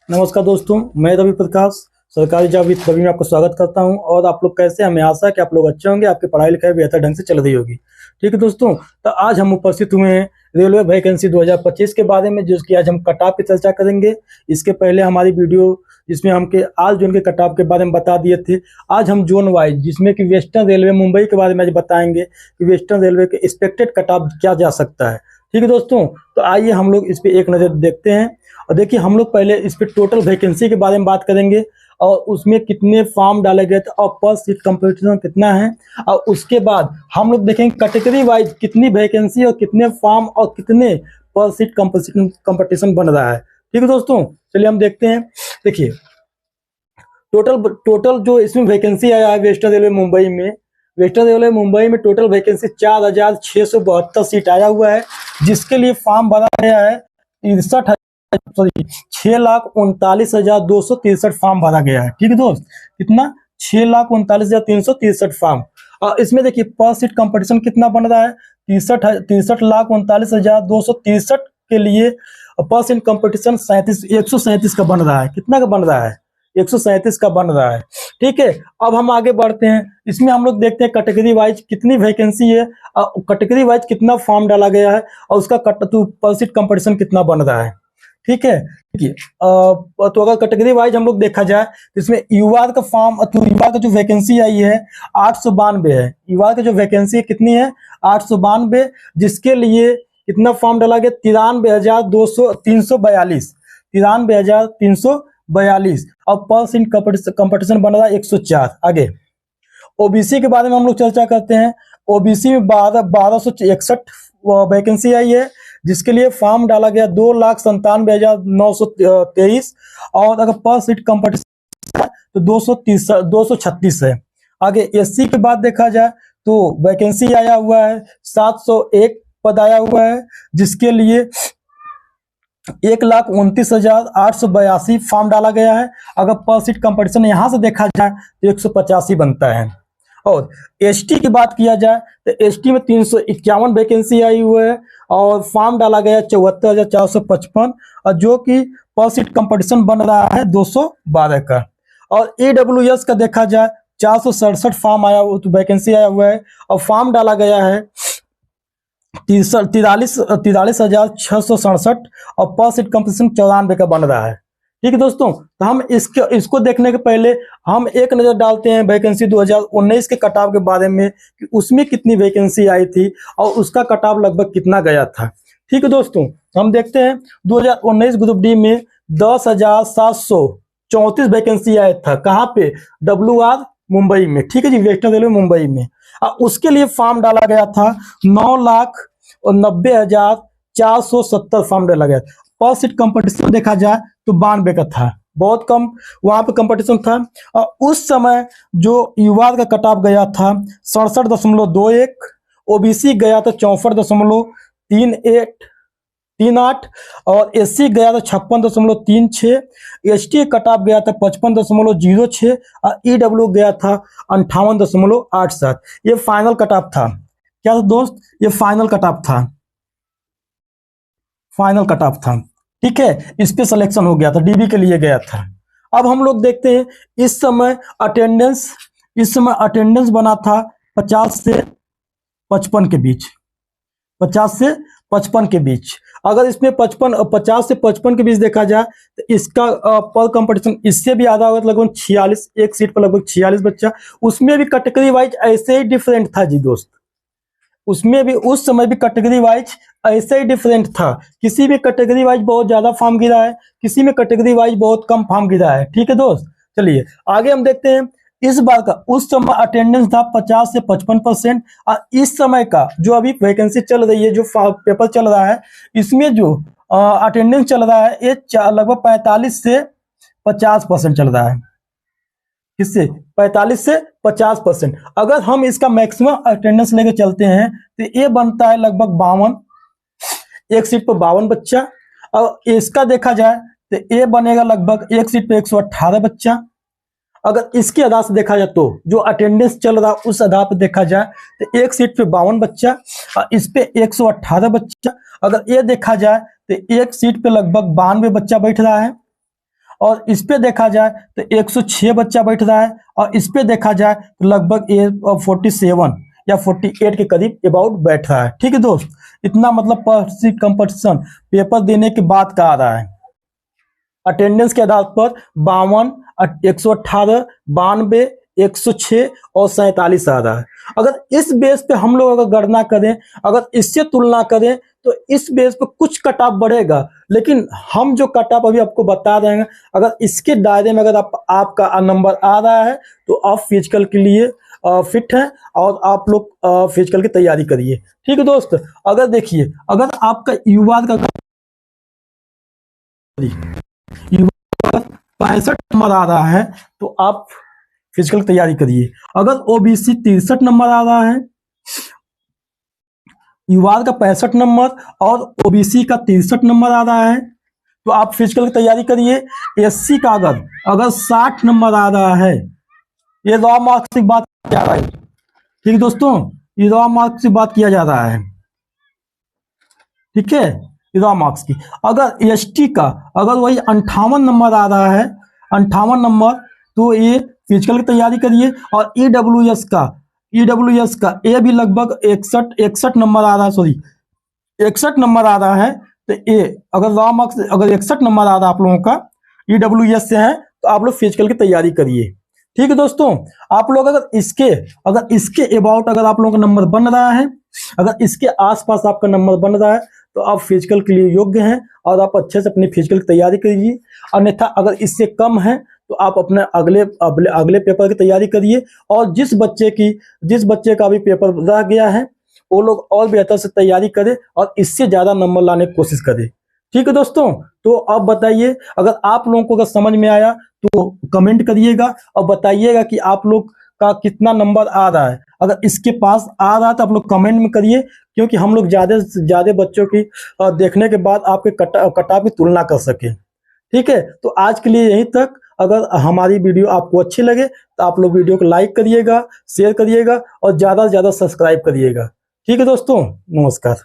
नमस्कार दोस्तों, मैं रवि प्रकाश सरकारी जॉब विद रवि में आपको स्वागत करता हूं। और आप लोग कैसे हैं? हमें आशा है कि आप लोग अच्छे होंगे, आपकी पढ़ाई लिखाई बेहतर ढंग से चल रही होगी। ठीक है दोस्तों, तो आज हम उपस्थित हुए हैं रेलवे वैकेंसी 2025 के बारे में, जिसकी आज हम कट ऑफ की चर्चा करेंगे। इसके पहले हमारी वीडियो जिसमें हम के आज जोन के कट ऑफ के बारे में बता दिए थे। आज हम जोन वाइज, जिसमें कि वेस्टर्न रेलवे मुंबई के बारे में आज बताएंगे कि वेस्टर्न रेलवे के एक्सपेक्टेड कट ऑफ क्या जा सकता है। ठीक है दोस्तों, तो आइए हम लोग इस पे एक नज़र देखते हैं। और देखिए, हम लोग पहले इस पे टोटल वैकेंसी के बारे में बात करेंगे और उसमें कितने फॉर्म डाले गए थे और पर सीट कंपटीशन कितना है। और उसके बाद हम लोग देखेंगे कैटेगरी वाइज कितनी वैकेंसी और कितने फॉर्म और कितने पर सीट कंपटीशन बन रहा है। ठीक है दोस्तों, चलिए हम देखते हैं। देखिए, टोटल जो इसमें वैकेंसी आया है वेस्टर्न रेलवे मुंबई में टोटल वैकेंसी 4,672 सीट आया हुआ है, जिसके लिए फॉर्म भरा गया है 6,39,263 फॉर्म भरा गया है। ठीक है दोस्त, कितना? 6,39,363 फॉर्म। और इसमें देखिए पर सीट कंपटीशन कितना बन रहा है, 63,39,263 के लिए पर सीट कंपटीशन 137 का बन रहा है। कितना का बन रहा है? 137 का बन रहा है। ठीक है, अब हम आगे बढ़ते हैं। इसमें हम लोग देखते हैं कैटेगरी वाइज कितनी वैकेंसी है, कैटेगरी वाइज कितना फॉर्म डाला गया है और उसका पर सीट कंपटीशन कितना बन रहा है। ठीक है, देखिए, तो अगर कैटेगरी वाइज हम लोग देखा जाए तो इसमें युवा का फॉर्म, तो युवा का जो वैकेंसी आई है 892 है। युवा की जो वैकेंसी कितनी है? 892, जिसके लिए कितना फॉर्म डाला गया? 93,342 और पर सीट कंपटीशन बन रहा है 104। आगे ओबीसी के बारे में हम लोग चर्चा करते हैं। ओबीसी में 1261 वैकेंसी आई है, जिसके लिए फॉर्म डाला गया 2,97,923 और अगर पर सीट कंपटीशन तो 236 है। आगे एससी के बाद देखा जाए तो वैकेंसी आया हुआ है 701 पद आया हुआ है, जिसके लिए 1,29,882 फॉर्म डाला गया है। अगर पर सीट कंपटीशन यहां से देखा जाए तो 185 बनता है। और एसटी की बात किया जाए तो एसटी में 351 वैकेंसी आई हुई है और फॉर्म डाला गया 74,455 और जो कि पर सीट कंपटीशन बन रहा है 212 का। और ईडब्ल्यूएस का देखा जाए 467 फॉर्म आया, वैकेंसी आया हुआ है और फॉर्म डाला गया है 43,667 और पर सीट कंपटीशन 94 का बन रहा है। ठीक है दोस्तों, तो हम इसको देखने के पहले हम एक नजर डालते हैं वैकेंसी 2019 के कट ऑफ के बारे में कि उसमें कितनी वैकेंसी आई थी और उसका कट ऑफ लगभग कितना गया था। ठीक है दोस्तों, हम देखते हैं 2019 ग्रुप डी में 10,734 वैकेंसी आया था। कहाँ पे? WR मुंबई में। ठीक है जी, वेस्टर्न रेलवे मुंबई में। उसके लिए फॉर्म डाला गया था 9,90,470 फॉर्म डाला गया। पर सीट कंपटीशन देखा जाए तो 92 का था, बहुत कम वहां पे कंपटीशन था। और उस समय जो युवा का कट ऑफ गया था 67.21, ओबीसी गया था 64.38 और एससी गया था 56.36, एसटी कट ऑफ गया था 55.06 और ईडब्ल्यू गया था 58.87। ये फाइनल कट ऑफ था। क्या दोस्त? ये फाइनल कट ऑफ था। ठीक है, इस पे सिलेक्शन हो गया था, डीबी के लिए गया था। अब हम लोग देखते हैं इस समय अटेंडेंस बना था 50 से 55 के बीच। 50 से 55 के बीच। अगर इसमें 50 से 55 के बीच देखा जाए तो इसका पर कंपटीशन इससे भी आधा होगा, लगभग 46, एक सीट पर लगभग 46 बच्चा। उसमें भी कैटेगरी वाइज ऐसे ही डिफरेंट था जी दोस्त। उसमें भी उस समय भी कैटेगरी वाइज ऐसे ही डिफरेंट था। किसी में कैटेगरी वाइज बहुत ज्यादा फॉर्म गिरा है, किसी में कैटेगरी वाइज बहुत कम फॉर्म गिरा है। ठीक है दोस्त, चलिए आगे हम देखते हैं। इस बार का उस समय अटेंडेंस था 50 से 55% और इस समय का जो अभी वैकेंसी चल रही है, जो पेपर चल रहा है, इसमें जो अटेंडेंस चल रहा है ये लगभग 45 से 50% चल रहा है। किससे? 45 से 50%। अगर हम इसका मैक्सिमम अटेंडेंस लेके चलते हैं तो ये बनता है लगभग 52, एक सीट पर 52 बच्चा। और इसका देखा जाए तो ये बनेगा लगभग एक सीट पे 118 बच्चा। अगर इसके आधार से देखा जाए तो जो अटेंडेंस चल रहा है उस आधार पर देखा जाए तो एक सीट पे 52 बच्चा और इस पे 118 बच्चा। अगर ये देखा जाए तो एक सीट पे लगभग 92 बच्चा बैठ रहा है और इस पे देखा जाए तो 106 बच्चा बैठ रहा है, और इस पे देखा जाए तो लगभग 47 या 48 के करीब अबाउट बैठ रहा है। ठीक है दोस्त, इतना मतलब कंपटीशन पेपर देने के बाद का आ रहा है। अटेंडेंस के आधार पर 52, 118, 92, 106 और 47 आ रहा है। अगर इस बेस पे हम लोग अगर गणना करें, अगर इससे तुलना करें तो इस बेस पे कुछ कट ऑफ बढ़ेगा, लेकिन हम जो कट ऑफ अभी आपको बता रहे हैं, अगर इसके दायरे में अगर आपका नंबर आ रहा है तो आप फिजिकल के लिए फिट हैं और आप लोग फिजिकल की तैयारी करिए। ठीक है दोस्त, अगर देखिए अगर आपका युवा का 65 नंबर आ रहा है तो आप फिजिकल की तैयारी करिए। अगर ओबीसी 63 नंबर आ रहा है, युवा का 65 नंबर और ओबीसी का 63 नंबर आ रहा है तो आप फिजिकल की तैयारी करिए। एससी का अगर 60 नंबर आ रहा है, ये रॉ मार्क्स की बात किया जा रहा है। ठीक है दोस्तों, ये रॉ मार्क्स की बात किया जा रहा है। ठीक है, रॉ मार्क्स की। अगर एसटी का अगर वही 58 नंबर आ रहा है, 58 नंबर, तो ये फिजिकल की तैयारी करिए। और ईडब्ल्यूएस का ये भी लगभग 61 नंबर आ रहा है, सॉरी 61 नंबर आ रहा है। तो ये अगर रॉ मार्क्स अगर 61 नंबर आ रहा है आप लोगों का ईडब्ल्यूएस से है तो आप लोग फिजिकल की तैयारी करिए। ठीक है दोस्तों, आप लोग अगर इसके अबाउट अगर आप लोगों का नंबर बन रहा है, अगर इसके आसपास आपका नंबर बन रहा है तो आप फिजिकल के लिए योग्य हैं और आप अच्छे से अपनी फिजिकल की तैयारी करिए। अन्यथा अगर इससे कम है तो आप अपने अगले पेपर की तैयारी करिए। और जिस बच्चे का भी पेपर रह गया है वो लोग और बेहतर से तैयारी करें और इससे ज्यादा नंबर लाने की कोशिश करें। ठीक है दोस्तों, तो अब बताइए अगर आप लोगों को अगर समझ में आया तो कमेंट करिएगा और बताइएगा कि आप लोग का कितना नंबर आ रहा है। अगर इसके पास आ रहा है तो आप लोग कमेंट में करिए, क्योंकि हम लोग ज्यादा से ज्यादा बच्चों की देखने के बाद आपके कट ऑफ की तुलना कर सके। ठीक है, तो आज के लिए यहीं तक। अगर हमारी वीडियो आपको अच्छी लगे तो आप लोग वीडियो को लाइक करिएगा, शेयर करिएगा और ज्यादा से ज्यादा सब्सक्राइब करिएगा। ठीक है दोस्तों, नमस्कार।